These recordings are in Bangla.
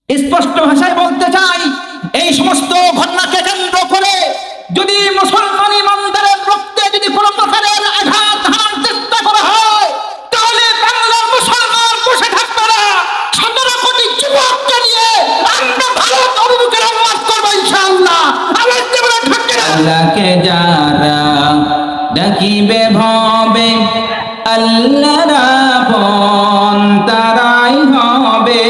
স্পষ্ট ভাষায় বলতে চাই, এই সমস্ত ঘটনাকে কেন্দ্র করে যদি মুসলমান ইমানদারের রক্তে যদি কোনো প্রকারের আঘাত হানার চেষ্টা করা হয়, তাহলে বাংলার মুসলমান বসে থাকবে না। 17 কোটি যুবককে নিয়ে আমরা ভারত অভিমুখে রওনা করব ইনশাআল্লাহ। আল্লাহ বলে থাকবে আল্লাহকে যারা ডাকিবে ভবে, আল্লাহর আপন তারাই হবে।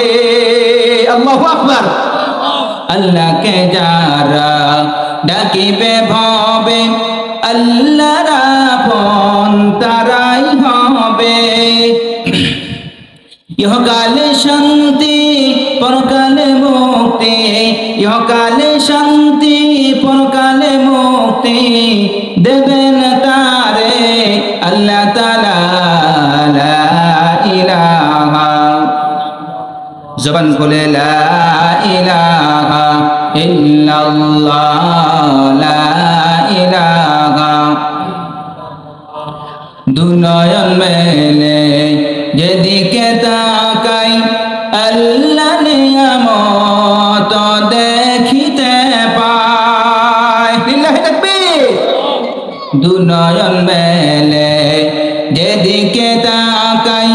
আল্লাহু আকবার। আল্লাহকে যারা ডাকিবে ভবে, আল্লাহর আপন তারাই হবে। ইহকালে শান্তি পরকালে মুক্তি, ইহকালে শান্তি পরকালে মুক্তি দেবেন তারে আল্লাহ তাআলা। লা ইলাহা, জবান খুলে লা ইলাহা ইল্লাল্লাহ, লা ইলাহা। দুনয়ন মেলে যেদিকে তাকাই আল্লাহ নিয়ামত দেখিতে পাই। লিল্লাহি তাকবীর। দুনয়ন মেলে যেদিকে তাকাই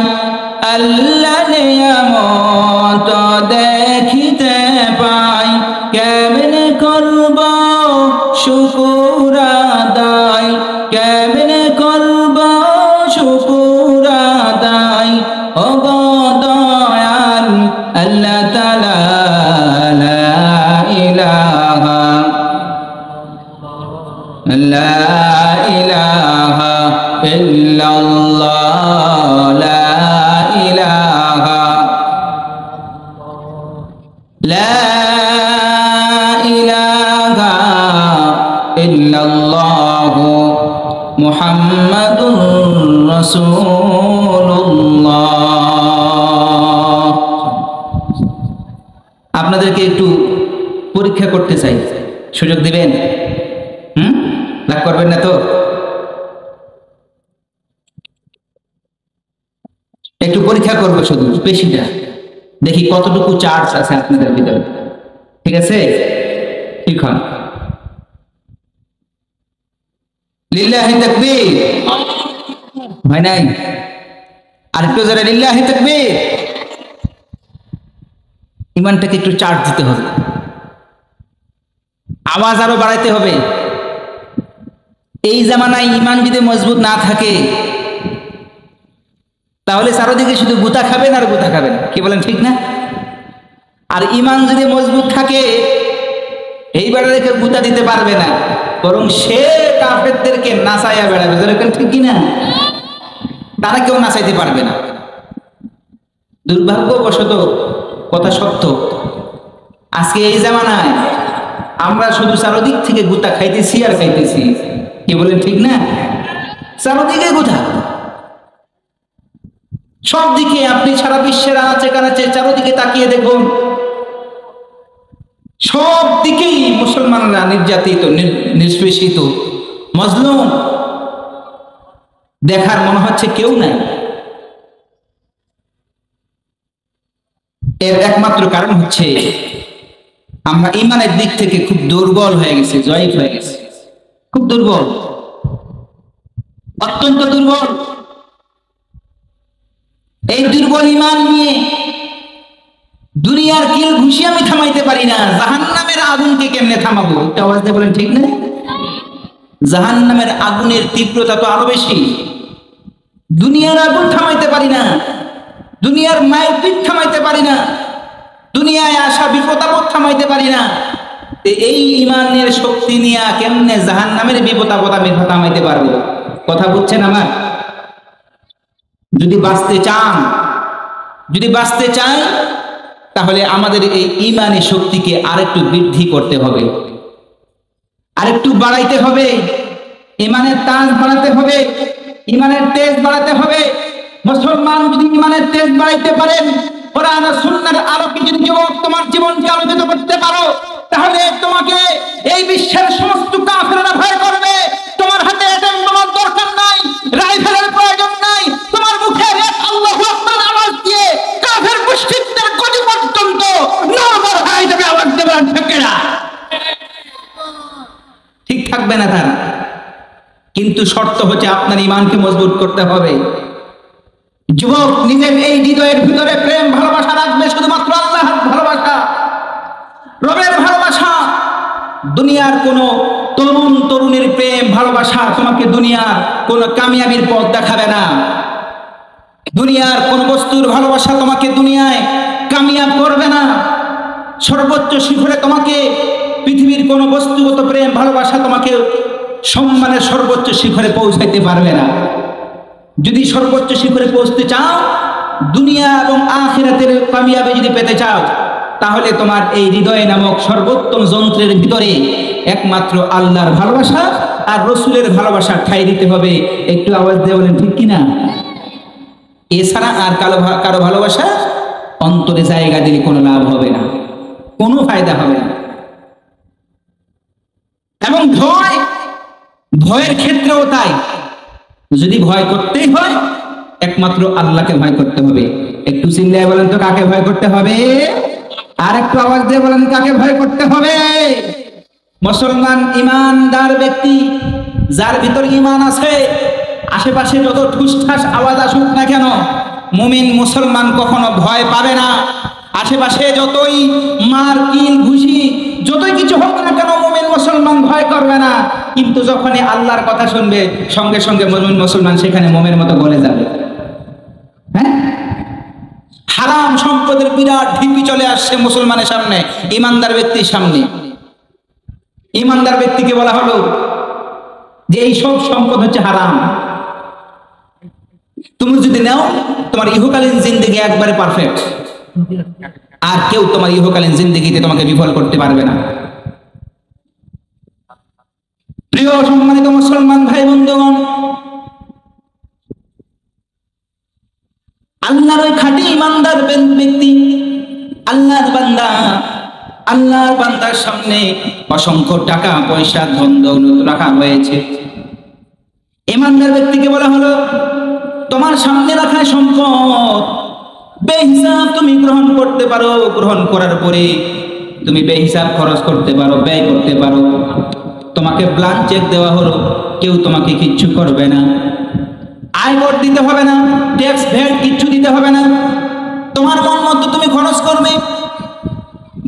আল্লাহ নিয়ামত দেখিতে পাই। কেমনে করব শুকর আদায়, কেমনে করব শুকর আদায়, ও গো দয়াল আল্লাহ তাআলা। লা ইলাহা, লা ইলাহা ইল্লাল্লাহ, লা ইলাহা, লা ইলাহা ইল্লাল্লাহ মুহাম্মাদুর রাসূলুল্লাহ। আপনাদেরকে একটু পরীক্ষা করতে চাই, সুযোগ দিবেন? রাগ করবেন না তো? একটু পরীক্ষা করবো, শুধু বেশিটা দেখি কতটুকু চার্জ আছে আপনাদের ভিতরে। ঠিক আছে? ঠিক হয়। লিল্লাহি তাকবীর। হয় নাই? আরেকটু জোরে লিল্লাহি তাকবীর। ইমানটাকে একটু চার্জ দিতে হবে, আওয়াজ আরো বাড়াইতে হবে। এই জামানায় ইমান যদি মজবুত না থাকে তাহলে চারদিকে শুধু গুতা খাবেন আর গুতা খাবেন। কি বলেন, ঠিক না? আর ইমান যদি মজবুত থাকে এইবারে রেখে গুতা দিতে পারবে না, বরং সে কাফেরদেরকে নাচাইয়া বেড়াবে। যেরকম ঠিক কিনা? তারা কেউ নাচাইতে পারবে না। দুর্ভাগ্যবশত কথা সত্য, আজকে এই জামানায় আমরা শুধু চারদিক থেকে গুতা খাইতেছি আর খাইতেছি। কি বলেন, ঠিক না? চারদিকে গুতা, সব দিকে। আপনি সারা বিশ্বের আনাচে কানাচে চারদিকে তাকিয়ে দেখুন, সব দিকেই মুসলমানরা নির্যাতিত, নিষ্পেষিত, মজলুম। দেখার মনে হচ্ছে কেউ নাই। এর একমাত্র কারণ হচ্ছে আমরা ইমানের দিক থেকে খুব দুর্বল হয়ে গেছি, জয়ীফ হয়ে গেছি, খুব দুর্বল, অত্যন্ত দুর্বল। এই দুর্বল ইমান নিয়ে দুনিয়ার কিল ঘুষি আমি থামাইতে পারি না, জাহান্নামের আগুনকে কেমনে থামাবো? একটা আওয়াজ দিয়ে বলেন, ঠিক না? জাহান্নামের আগুনের তীব্রতা তো আরো বেশি। দুনিয়ার আগুন থামাইতে পারি না, দুনিয়ার মায়ের পিঠ থামাইতে পারি না, দুনিয়ায় আসা বিপদ আপদ থামাইতে পারি না। এই ইমানের শক্তি নিয়ে কেমনে জাহান্নামের বিপদ আপদ আমি থামাইতে পারবো? কথা বুঝছেন আমার? যদি বাঁচতে চান, যদি বাঁচতে চাই, তাহলে আমাদের এই ইমানি শক্তিকে আরেকটু বৃদ্ধি করতে হবে, আরেকটু বাড়াইতে হবে। ইমানের তাজ বাড়াতে হবে, ইমানের তেজ বাড়াতে হবে। মুসলমান যদি ইমানের তেজ বাড়াইতে পারেন, কোরআন আর সুন্নাহর আলোকে যদি যুবক তোমার জীবনকে আলোকিত করতে পারো, তাহলে তোমাকে এই বিশ্বের সমস্ত কাফেররা ভয় করবে। তোমার হাতে এটেম বোমার দরকার নাই, রাইফেলের প্রয়োজন নাই। তোমার মুখে এক আল্লাহু আকবার আওয়াজ দিয়ে কাফের মুশরিকদের গদি পর্যন্ত থাকবে না তার, কিন্তু শর্ত হচ্ছে আপনার ঈমানকে মজবুত করতে হবে। যুবক, নিজের এই হৃদয়ের ভিতরে প্রেম ভালোবাসা রাখবে, শুধুমাত্র আল্লাহর ভালোবাসা, রবের ভালোবাসা। দুনিয়ার কোন তরুণ তরুণীর প্রেম ভালোবাসা তোমাকে দুনিয়ার কোন কামিয়াবির পথ দেখাবে না। দুনিয়ার কোন বস্তুর ভালোবাসা তোমাকে দুনিয়ায় কামিয়াব করবে না। সর্বোচ্চ শিখরে তোমাকে পৃথিবীর কোন বস্তুগত প্রেম ভালোবাসা তোমাকে সম্মানের সর্বোচ্চ শিখরে পৌঁছাইতে পারবে না। যদি সর্বোচ্চ শিখরে পৌঁছতে চাও, দুনিয়া এবং আখিরাতের কামিয়াবি যদি পেতে চাও, তাহলে তোমার এই হৃদয় নামক সর্বোত্তম যন্ত্রের ভিতরে একমাত্র আল্লাহর ভালোবাসা আর রসুলের ভালোবাসা ঠাই দিতে হবে। একটু আওয়াজ দিয়ে বলেন ঠিক কিনা? এছাড়া আর কারো ভালোবাসা অন্তরে জায়গা দিলে কোনো লাভ হবে না, কোনো ফায়দা হবে না। এবং ভয়ের ক্ষেত্রেও তাই। যদি ভয় করতেই হয়, একমাত্র আল্লাহকে ভয় করতে হবে। একটু চিল্লায় বলেন তো কাকে ভয় করতে হবে? আর একটু আওয়াজ দিয়ে বলেন কাকে ভয় করতে হবে? মুসলমান ইমানদার ব্যক্তি, যার ভিতর ঈমান আছে, আশেপাশে যত ঠুসঠাস আওয়াজ আসুক না কেন, মুমিন মুসলমান কখনো ভয় পাবে না। আশেপাশে যতই মার কিল ঘুষি যতই কিছু হোক না কেন, মুমিন মুসলমান ভয় করবে না। কিন্তু যখনই আল্লাহর কথা শুনবে, সঙ্গে সঙ্গে মুমিন মুসলমান সেখানে মোমের মতো গলে যাবে। হ্যাঁ, হারাম সম্পদের বিরাট ঢিপি চলে আসছে মুসলমানের সামনে, ইমানদার ব্যক্তির সামনে। ইমানদার ব্যক্তিকে বলা হলো যে এই সব সম্পদ হচ্ছে হারাম, তুমি যদি নাও তোমার ইহকালীন জিন্দেগি একবারে পারফেক্ট, আর কেউ তোমার ইহকালীন জিন্দেগিতে তোমাকে বিফল করতে পারবে না। প্রিয় সম্মানিত মুসলমান ভাই বন্ধুগণ, আল্লাহর ওই খাঁটি ইমানদার ব্যক্তি, আল্লাহর বান্দা, আল্লাহর বান্দার সামনে অসংখ্য টাকা পয়সা ধন দৌলত রাখা হয়েছে। ইমানদার ব্যক্তিকে বলা হলো তোমার সামনে রাখা সম্পদ বেহিসাব তুমি গ্রহণ করতে পারো, গ্রহণ করার পরে তুমি বেহিসাব খরচ করতে পারো, ব্যয় করতে পারো। তোমাকে ব্ল্যাঙ্ক চেক দেওয়া হলো, কেউ তোমাকে কিচ্ছু করবে না, আয়কর দিতে হবে না, ট্যাক্স ভ্যাট কিচ্ছু দিতে হবে না, তোমার মন মতো তুমি খরচ করবে।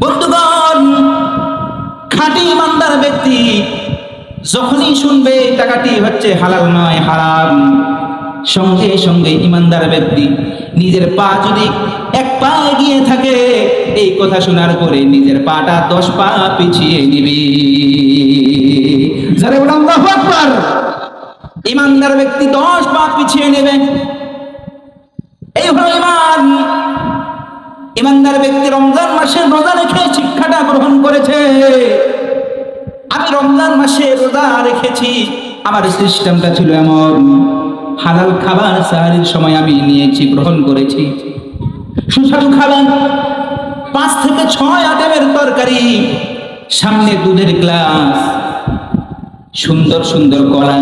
বন্ধুগণ, খাঁটি ইমানদার ব্যক্তি যখনই শুনবে টাকাটি হচ্ছে হালাল নয় হারাম, সঙ্গে সঙ্গে ইমানদার ব্যক্তি নিজের পা যদি এক পা এগিয়ে থাকে, এই কথা শোনার পরে নিজের পাটা 10 পা পিছিয়ে নিবি। যারা বলেন আল্লাহু আকবার, ইমানদার ব্যক্তি 10 পা পিছিয়ে নেবে। এই হলো ঈমান। ইমানদার ব্যক্তি রমজান মাসে রোজা রেখে শিক্ষাটা গ্রহণ করেছে। আমি রমজান মাসে রোজা রেখেছি, আমার সিস্টেমটা ছিল এমন, হালাল খাবার সাহারির সময় আমি নিয়েছি, গ্রহণ করেছি। সুস্বাদু খাবার, 5 থেকে 6 আইটেমের তরকারি, সামনে দুধের গ্লাস, সুন্দর সুন্দর কলা,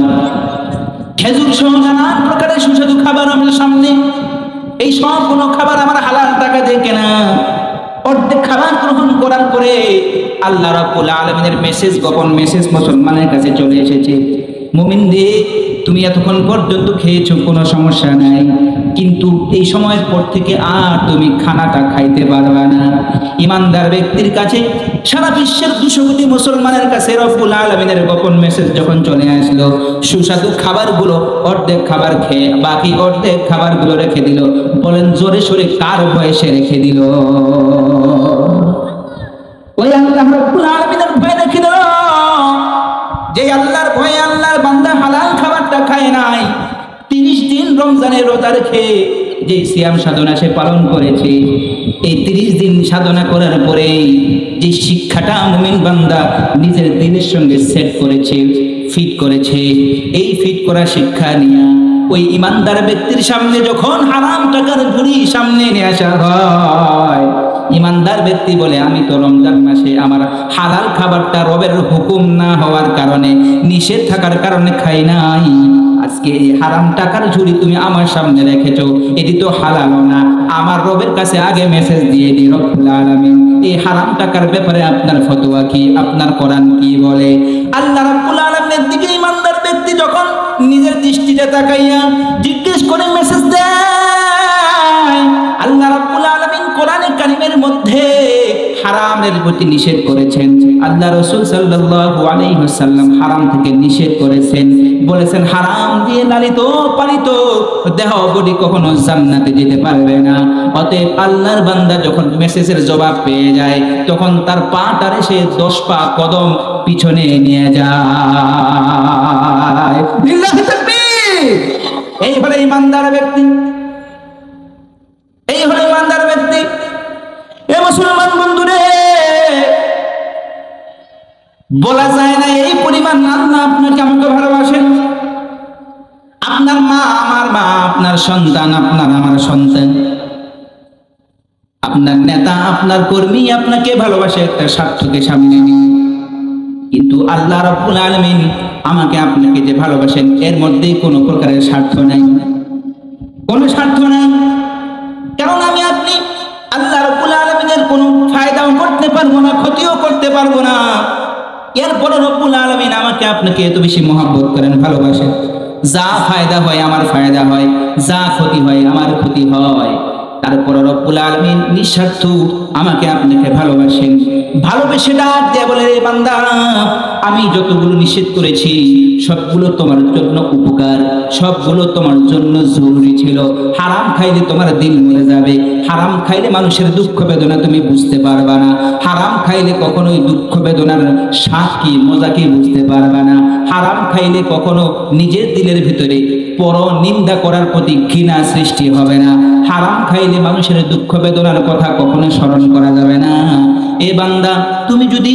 খেজুর সহ নানান প্রকারের সুস্বাদু খাবার আমার সামনে। এই সবগুলো খাবার আমার হালাল টাকা দিয়ে কেনা। অর্ধেক খাবার গ্রহণ করার পরে আল্লাহ রাব্বুল আলামিনের মেসেজ, গোপন মেসেজ মুসলমানের কাছে চলে এসেছে, মুমিনদের তুমি এতক্ষণ পর্যন্ত খেয়েছো, কোনো সমস্যা নাই, কিন্তু এই সময়ের পর থেকে আর তুমি খানাটা খাইতে পারবে না। ইমানদার ব্যক্তির কাছে, সারা বিশ্বের 200 কোটি মুসলমানের কাছে রব্বুল আলামিনের গোপন মেসেজ যখন চলে আসলো, সুস্বাদু খাবারগুলো অর্ধেক খাবার খেয়ে বাকি অর্ধেক খাবারগুলো রেখে দিল। বলেন জোরে সোরে কার বয়সে রেখে দিল? ওই আল্লাহ রব্বুল আলামিনের ভয় রেখে দিল। যে আল্লাহর ভয়ে আল্লাহর বান্দা হালাল খাবারটা খায় নাই, 30 দিন রমজানের রোজা রেখে যে সিয়াম সাধনা সে পালন করেছে, এই 30 দিন সাধনা করার পরে যে শিক্ষাটা মুমিন বান্দা নিজের দিনের সঙ্গে সেট করেছে, ফিট করেছে, এই ফিট করা শিক্ষা নিয়ে ওই ইমানদার ব্যক্তির সামনে যখন হারাম টাকার ঝুড়ি সামনে নিয়ে আসা হয়, ইমানদার ব্যক্তি বলে আমি তো রমজান মাসে আমার হালাল খাবারটা রবের হুকুম না হওয়ার কারণে, নিষেধ থাকার কারণে খাই নাই। আজকে এই হারাম টাকার ঝুড়ি তুমি আমার সামনে রেখেছো, এটি তো হালাল না। আমার রবের কাছে আগে মেসেজ দিয়ে দিই, রব্বুল আলামিন এই হারাম টাকার ব্যাপারে আপনার ফতোয়া কি, আপনার কোরআন কি বলে। আল্লাহ রাব্বুল আলামিনের দিকে ইমানদার ব্যক্তি যখন নিজের দৃষ্টিতে তাকাইয়া জিজ্ঞেস করে মেসেজ দেয়, আল্লাহ রাব্বুল আলামিন কোরআনে কারিমের মধ্যে হারামের প্রতি নিষেধ করেছেন। আল্লাহ রাসূল সাল্লাল্লাহু আলাইহি ওয়াসাল্লাম হারাম থেকে নিষেধ করেছেন, বলেছেন হারাম দিয়ে লালিত পালিত দেহ বডি কখনো জান্নাতে যেতে পারবে না। অতএব আল্লাহর বান্দা যখন মেসেজের জবাব পেয়ে যায়, তখন তার পাটারে সে 10 পা কদম পিছনে নিয়ে যায়। লিল্লাহি তাকবীর। এই হলো ইমানদার ব্যক্তি, এই হলো ইমানদার ব্যক্তি। এ মুসলমান বন্ধুরে, বলা যায় না এই পরিমাণ আল্লাহ আপনাকে আমাকে ভালোবাসেন। আপনার মা আমার মা, আপনার সন্তান আপনার আমার সন্তান, আপনার নেতা আপনার কর্মী আপনাকে ভালোবাসে একটা স্বার্থকে সামনে নিয়ে। কিন্তু আল্লাহ রাব্বুল আলামিন আমাকে আপনাকে যে ভালোবাসেন, এর মধ্যে কোনো প্রকারের স্বার্থ নাই, কোনো স্বার্থ নাই। কারণ আমি আপনি আল্লাহ রাব্বুল আলামিনের কোনো ফায়দাও করতে পারবো না, ক্ষতিও করতে পারবো না। এরপরে রব্বুল আলামিন আমাকে আপনাকে এত বেশি মহব্বত করেন, ভালোবাসেন। যা ফায়দা হয় আমার ফায়দা হয়, যা ক্ষতি হয় আমার ক্ষতি হয়। তারপরে রব্বুল আলামিন নিঃস্বার্থ আমাকে আপনাকে ভালোবাসেন। ভালোবেসে ডাক দিয়ে বলে, রে বান্দা, আমি যতগুলো নিষেধ করেছি সবগুলো তোমার জন্য উপকার, সবগুলো তোমার জন্য জরুরি ছিল। হারাম খাইলে তোমার দিল মরে যাবে, হারাম খাইলে মানুষের দুঃখ বেদনা তুমি বুঝতে পারবা না, হারাম খাইলে কখনোই দুঃখ বেদনার স্বাদ কি মজা কি বুঝতে পারবা না, হারাম খাইলে কখনো নিজের দিলের ভিতরে পর নিন্দা করার প্রতি ঘৃণা সৃষ্টি হবে না, হারাম খাইলে মানুষের দুঃখ বেদনার কথা কখনো স্মরণ করা যাবে না। এ বান্দা, তুমি যদি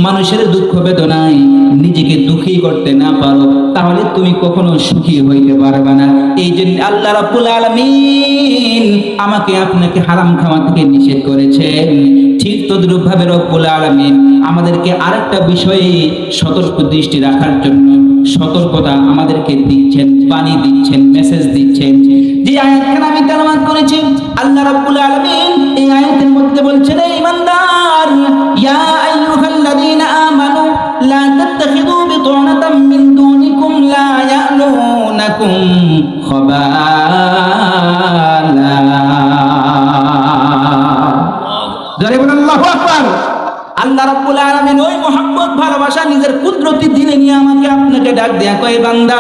মানুষের দুঃখ বেদনায় নিজেকে দুঃখী করতে না পারো, তাহলে তুমি কখনো সুখী হইতে পারবে না। এই জন্য আল্লাহ রাব্বুল আলামিন আমাকে আপনাকে হারাম খাওয়া থেকে নিষেধ করেছেন। ঠিক তদ্রূপ ভাবে রব্বুল আলামিন আমাদেরকে আরেকটা বিষয়ে সতর্ক দৃষ্টি রাখার জন্য সতর্কতা আমাদেরকে দিচ্ছেন, বাণী দিচ্ছেন, মেসেজ দিচ্ছেন। যে আয়াতখানা আমি তেলাওয়াত করেছি, আল্লাহ রাব্বুল আলামিন এই আয়াতের মধ্যে বলছেন, হে ঈমানদার, ইয়া আইয়ুহাল্লাযীনা আমানু লা তাত্তাখিযু বিতানাতাম মিন দুনিকুম লা ইয়ালুনাকুম খাবালা। জোরে বলুন আল্লাহু আকবার। আল্লাহ রাব্বুল আলামিন ওই মহব্বত ভালোবাসা নিজের কুদরতি দিলে নিয়ে আমাকে আপনাকে ডাক দেয়া কয়, বান্দা,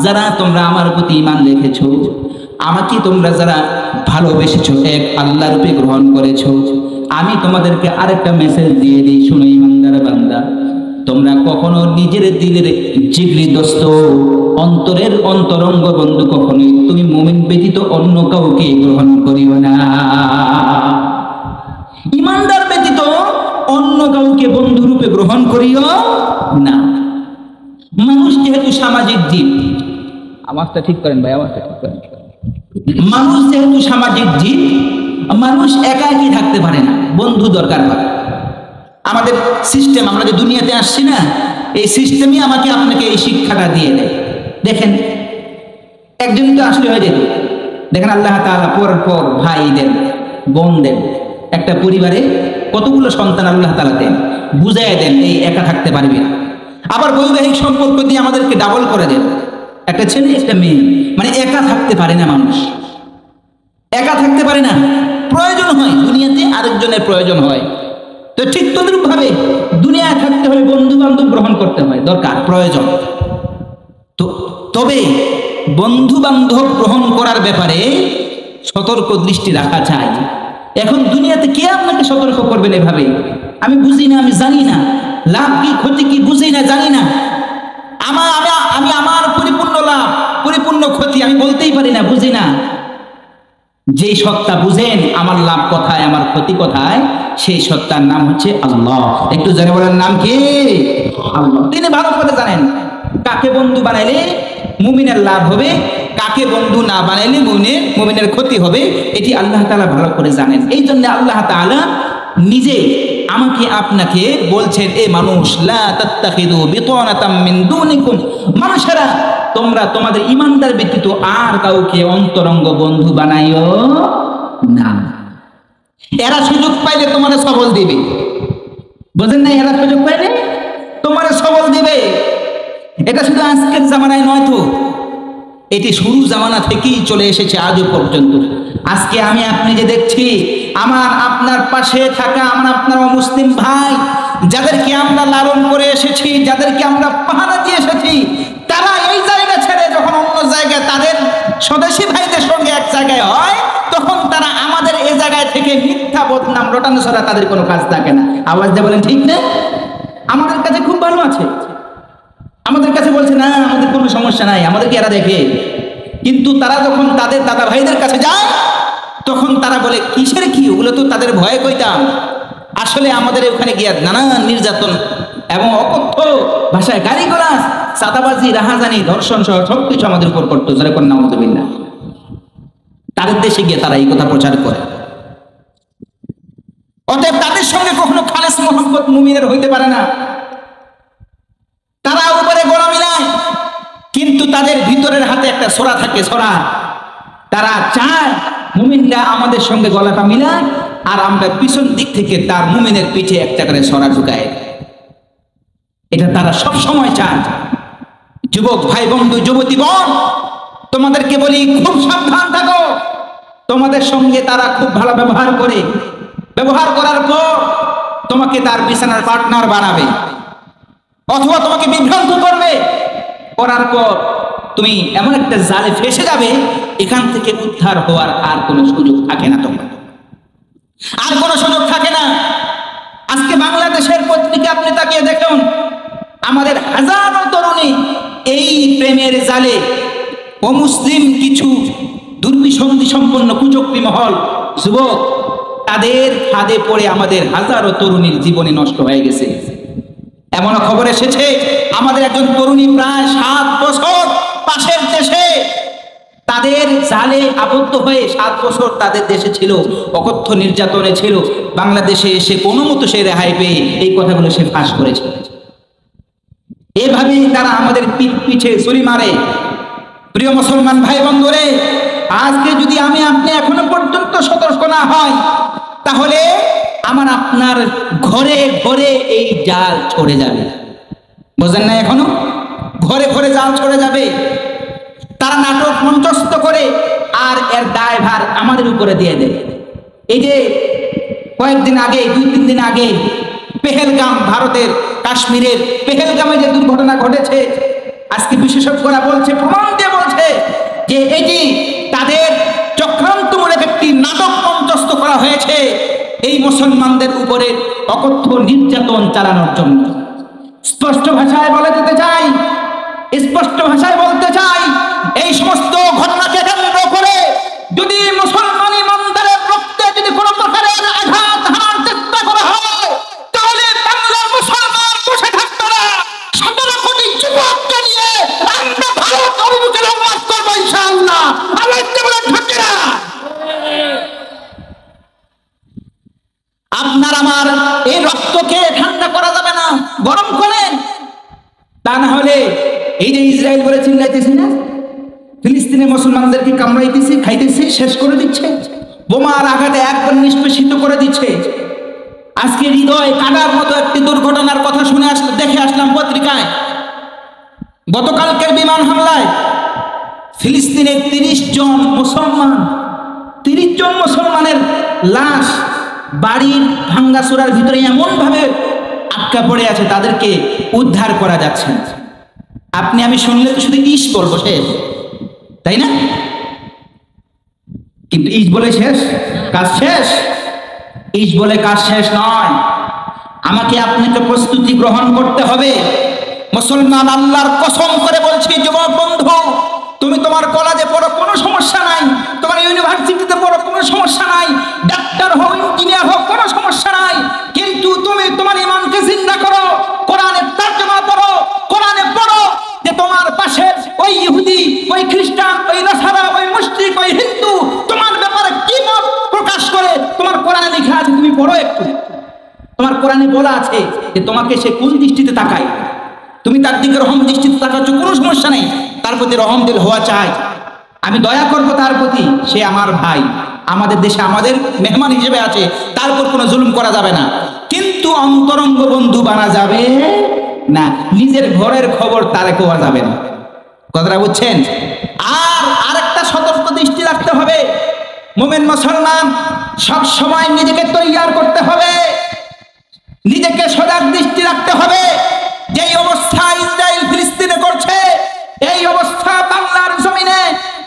যারা তোমরা আমার প্রতি ঈমান রেখেছো, আমাকে তোমরা যারা ভালোবেসেছো, এক আল্লাহর রূপে গ্রহণ করেছো, আমি তোমাদেরকে আরেকটা মেসেজ দিয়ে দিই, শুনো ঈমানদার বান্দা, তোমরা কখনো নিজের দিলের জিগরি দোস্ত, অন্তরের অন্তরঙ্গ বন্ধু কখনোই তুমি মুমিন ব্যতীত অন্য কাউকে গ্রহণ করিও না। ঈমানদার ব্যতীত অন্য কাউকে বন্ধু রূপে গ্রহণ করিও না। মানুষ যেহেতু সামাজিক জীব, আওয়াজটা ঠিক করেন ভাই, আওয়াজটা ঠিক করেন। মানুষ যেহেতু সামাজিক জীব, মানুষ একা একই থাকতে পারে না, বন্ধু দরকার হয়। আমাদের সিস্টেম, আমরা যে দুনিয়াতে আসছি না, এই সিস্টেমই আমাকে আপনাকে এই শিক্ষাটা দিয়ে দেয়। দেখেন, একজনই তো আসলে হয়ে যেত। দেখেন আল্লাহ তাআলা পর পর ভাই দেন, বোন দেন, একটা পরিবারে কতগুলো সন্তান আল্লাহ তাআলা দেন, বুঝাইয়া দেন এই একা থাকতে পারবে না। আবার বৈবাহিক সম্পর্ক দিয়ে আমাদেরকে ডাবল করে দেন, একটা ছেলে একটা মেয়ে, মানে একা থাকতে পারে না মানুষ, একা থাকতে পারে না, প্রয়োজন হয় দুনিয়াতে আরেকজনের প্রয়োজন হয়। তো ঠিক তদ্রূপ ভাবে দুনিয়ায় থাকতে হলে বন্ধু বান্ধব গ্রহণ করতে হয়, দরকার, প্রয়োজন। তো তবে বন্ধু বান্ধব গ্রহণ করার ব্যাপারে সতর্ক দৃষ্টি রাখা চাই। এখন দুনিয়াতে কে আপনাকে সতর্ক করবেন এভাবে? আমি বুঝি না, আমি জানি না, লাভ কি ক্ষতি কি বুঝি না, জানি না। আমি আমার পরিপূর্ণ লাভ পরিপূর্ণ ক্ষতি আমি বলতেই পারি না, বুঝি না। যেই সত্তা বুঝেন আমার লাভ কোথায় আমার ক্ষতি কোথায়, সেই সত্তার নাম হচ্ছে আল্লাহ। একটু জোরে বলেন, নাম কি? আল্লাহ। তিনি ভালো করে জানেন কাকে বন্ধু বানাইলে মুমিনের লাভ হবে, কাকে বন্ধু না বানাইলে মুমিনের ক্ষতি হবে, এটি আল্লাহ তাআলা ভালো করে জানেন। এই জন্য আল্লাহ তাআলা নিজে আমাকে আপনাকে বলছেন, এ মানুষ, লা তাত্তাখিদু বিতানাতাম মিন দুনিকুম, মানুষেরা তোমরা তোমাদের ঈমানদার ব্যতীত আর কাউকে অন্তরঙ্গ বন্ধু বানাইও না। এরা সুযোগ পাইলে তোমার সবল দিবে, বুঝেন না? এরা সুযোগ পাইলে তোমার সবল দিবে। এটা শুধু আজকের জামানায় নয় তো, এটি শুরু জামানা থেকেই চলে এসেছে আজও পর্যন্ত। আজকে আমি আপনি যে দেখছি, আমার আপনার পাশে থাকা আমার আপনার মুসলিম ভাই, যাদেরকে আমরা লালন করে এসেছি, যাদেরকে আমরা পাহারা দিয়ে এসেছি, তারা এই জায়গা ছেড়ে যখন অন্য জায়গায় তাদের স্বদেশী ভাইদের সঙ্গে এক জায়গায় হয়, তখন তারা আমাদের এই জায়গায় থেকে মিথ্যা বদনাম রটানো ছাড়া তাদের কোনো কাজ থাকে না। আওয়াজ দিয়ে বলেন ঠিক না? আমাদের কাছে খুব ভালো আছে, আমাদের কাছে বলছে না আমাদের কোনো সমস্যা নাই, আমাদেরকে এরা দেখে। কিন্তু তারা যখন তাদের দাদা ভাইদের কাছে যায়, তখন তারা বলে কিসের কি, ওগুলো তো তাদের ভয়ে কইতাম। আসলে আমাদের ওখানে গিয়ে নানান নির্যাতন এবং অকথ্য ভাষায় গালিগালাজ, চাঁদাবাজি, রাহাজানি, ধর্ষণ সহ সবকিছু আমাদের উপর করতো। যারা কন্যা না, তাদের দেশে গিয়ে তারা এই কথা প্রচার করে। অতএব তাদের সঙ্গে কখনো খালেস মোহাম্মদ মুমিনের হইতে পারে না। তারা উপরে গোলামি নাই, কিন্তু তাদের ভিতরের হাতে একটা ছোরা থাকে, ছোরা। তারা চায় মুমিনরা আমাদের সঙ্গে গলাটা মিলায়, আর আমরা পিছন দিক থেকে তার মুমিনের পিঠে একটা করে ছোরা ঢুকায়। এটা তারা সব সময় চায়। যুবক ভাই বন্ধু, যুবতী বোন, তোমাদেরকে বলি খুব সাবধান থাকো। তোমাদের সঙ্গে তারা খুব ভালো ব্যবহার করে, ব্যবহার করার পর তোমাকে তার বিছানার পার্টনার বানাবে, অথবা তোমাকে বিভ্রান্ত করবে, করার পর তুমি এমন একটা জালে ফেসে যাবে, এখান থেকে উদ্ধার হওয়ার আর কোনো সুযোগ থাকে না। তোমার আর কোনো সুযোগ থাকে না। আজকে বাংলাদেশের পত্রিকা আপনি তাকিয়ে দেখুন, আমাদের হাজারো তরুণী এই প্রেমের জালে অমুসলিম কিছু দুর্বিসন্ধি সম্পন্ন কুচক্রী মহল যুবক, তাদের ফাঁদে পড়ে আমাদের হাজারো তরুণীর জীবনে নষ্ট হয়ে গেছে। এমন খবর এসেছে, আমাদের একজন তরুণী প্রায় 7 বছর পাশের দেশে তাদের জালে আবদ্ধ হয়ে 7 বছর তাদের দেশে ছিল, অকথ্য নির্যাতনে ছিল। বাংলাদেশে এসে কোনো মতো সে রেহাই পেয়ে এই কথাগুলো সে ফাঁস করেছে। এভাবেই তারা আমাদের পিছে ছুরি মারে। প্রিয় মুসলমান ভাই বন্ধুরে, আজকে যদি আমি আপনি এখনো পর্যন্ত সতর্ক না হয়, তাহলে আমার আপনার ঘরে ঘরে এই জাল ছড়ে যাবে। বোঝেন না? এখনো ঘরে ঘরে জাল ছড়ে যাবে। তারা নাটক মঞ্চস্থ করে আর এর দায়ভার আমাদের উপরে দিয়ে দেবে। এই যে কয়েকদিন আগে, 2-3 দিন আগে পেহেলগাম, ভারতের কাশ্মীরের পেহেলগামে যে দুর্ঘটনা ঘটেছে, আজকে বিশেষজ্ঞরা বলছে, প্রমাণ দিয়ে বলছে যে এটি তাদের চক্রান্তমূলক একটি নাটক মঞ্চস্থ করা হয়েছে এই মুসলমানদের উপরে অকথ্য নির্যাতন চালানোর জন্য। স্পষ্ট ভাষায় বলে দিতে চাই, স্পষ্ট ভাষায় বলতে চাই, এই সমস্ত ঘটনাকে কেন্দ্র করে যদি মুসলমান ইমানদারের রক্তে যদি কোনো প্রকারের আঘাত হানার চেষ্টা করা হয়, তাহলে বাংলার মুসলমান বসে থাকবে না। 17 কোটি যুবককে নিয়ে আমরা ভারত অভিমুখে লড়াই করবো ইনশাআল্লাহ। আল্লাহ বলে থাকে না। আপনার আমার এই রক্তকে ঠান্ডা করা যাবে না, গরম করেন। তা না হলে এই যে ইসরায়েল বলে চিল্লাইতেছি না, ফিলিস্তিনে মুসলমানদেরকে কামড়াইতেছে, খাইতেছে, শেষ করে দিচ্ছে, বোমার আঘাতে একবার নিষ্পেষিত করে দিচ্ছে। আজকে হৃদয় কাটার মতো একটি দুর্ঘটনার কথা শুনে দেখে আসলাম পত্রিকায়। গতকালকের বিমান হামলায় ফিলিস্তিনের 30 জন মুসলমানের লাশ বাড়ির ভাঙ্গাচোরার ভিতরে এমন ভাবে আটকা পড়ে আছে, তাদেরকে উদ্ধার করা যাচ্ছে। আপনি আমি শুনলে তো শুধু ইস বলবো, শেষ, তাই না? কিন্তু ইস বলে শেষ, কাজ শেষ? ইস বলে কাজ শেষ নয়। আমাকে আপনাকে প্রস্তুতি গ্রহণ করতে হবে। মুসলমান, আল্লাহর কসম করে বলছি যুবক বন্ধু, তুমি তোমার কলেজে পড়ো কোনো সমস্যা নাই, তোমার ইউনিভার্সিটিতে পড়ো কোনো সমস্যা নাই, ডাক্তার হও, ইঞ্জিনিয়ার হও, কোনো সমস্যা নাই, কিন্তু তুমি তোমার ঈমানকে জিন্দা করো, কোরআনের তরজমা পড়ো, কোরআনে পড়ো যে তোমার পাশের ওই ইহুদি তোমার কোরআনে বলা আছে যে তোমাকে সে কোন দৃষ্টিতে তাকায়, তুমি তার দিকে রহম দৃষ্টিতে তাকাচ্ছ, কোনো সমস্যা নেই, তার প্রতি রহম দিল হওয়া চাই, আমি দয়া করবো তার প্রতি, সে আমার ভাই, আমাদের দেশে আমাদের মেহমান হিসেবে আছে, তার উপর কোনো জুলুম করা যাবে না। কিন্তু অন্তরঙ্গ বন্ধু বানা যাবে না, নিজের ঘরের খবর তারে কোয়া যাবে না। কথাটা বুঝছেন? আর আরেকটা সতর্ক দৃষ্টি রাখতে হবে, মুমিন মুসলমান সব সময় নিজেকে তৈয়ার করতে হবে, নিজেকে সজাগ দৃষ্টি রাখতে হবে। যেই অবস্থা ইসরায়েল ফিলিস্তিনে করছে, এই অবস্থা বাংলার জমিনে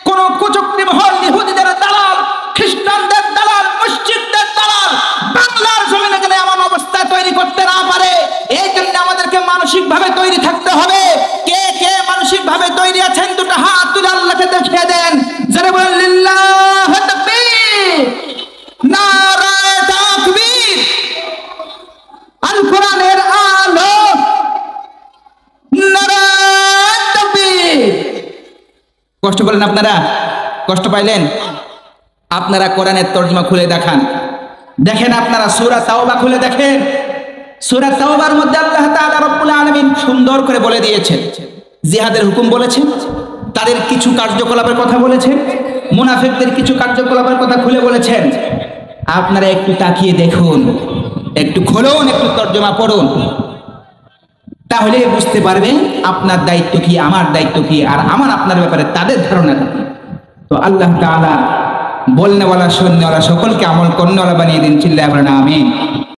কোন কুচক্রী মহল, ইহুদিদের দালাল, খ্রিস্টানদের দালাল, মসজিদদের দালাল বাংলার জমিনে গেলে এমন অবস্থা তৈরি করতে না পারে। এই জন্য আমাদেরকে মানসিক ভাবে তৈরি থাকতে হবে। কে কে মানসিক ভাবে তৈরি আছেন দুটো হাত তুলে আল্লাহকে দেখিয়ে দেন, যারা বলেন লিল্লাহ তাকবীর, নারায়ে তাকবীর, আল কোরআনের আলো, নারায়ে তাকবীর। কষ্ট পেলেন আপনারা? কষ্ট পাইলেন? আপনারা কোরআনের তরজমা খুলে দেখান, দেখেন আপনারা সূরা তাওবা খুলে দেখেন। সূরা তাওবার মধ্যে আল্লাহ তাআলা রব্বুল আলামিন সুন্দর করে বলে দিয়েছেন, জিহাদের হুকুম বলেছেন, তাদের কিছু কার্যকলাপের কথা বলেছেন, মুনাফিকদের কিছু কার্যকলাপের কথা খুলে বলেছেন। আপনারা একটু তাকিয়ে দেখুন, একটু খুলুন, একটু তরজমা পড়ুন, তাহলে বুঝতে পারবেন আপনার দায়িত্ব কি, আমার দায়িত্ব কি, আর আমার আপনার ব্যাপারে তাদের ধারণা কি। তো আল্লাহ তাআলা বলনেওয়ালা শুননেওয়ালা সকলকে আমল করনেওয়ালা বানিয়ে দিন। চিল্লায়ে বলেন আমিন।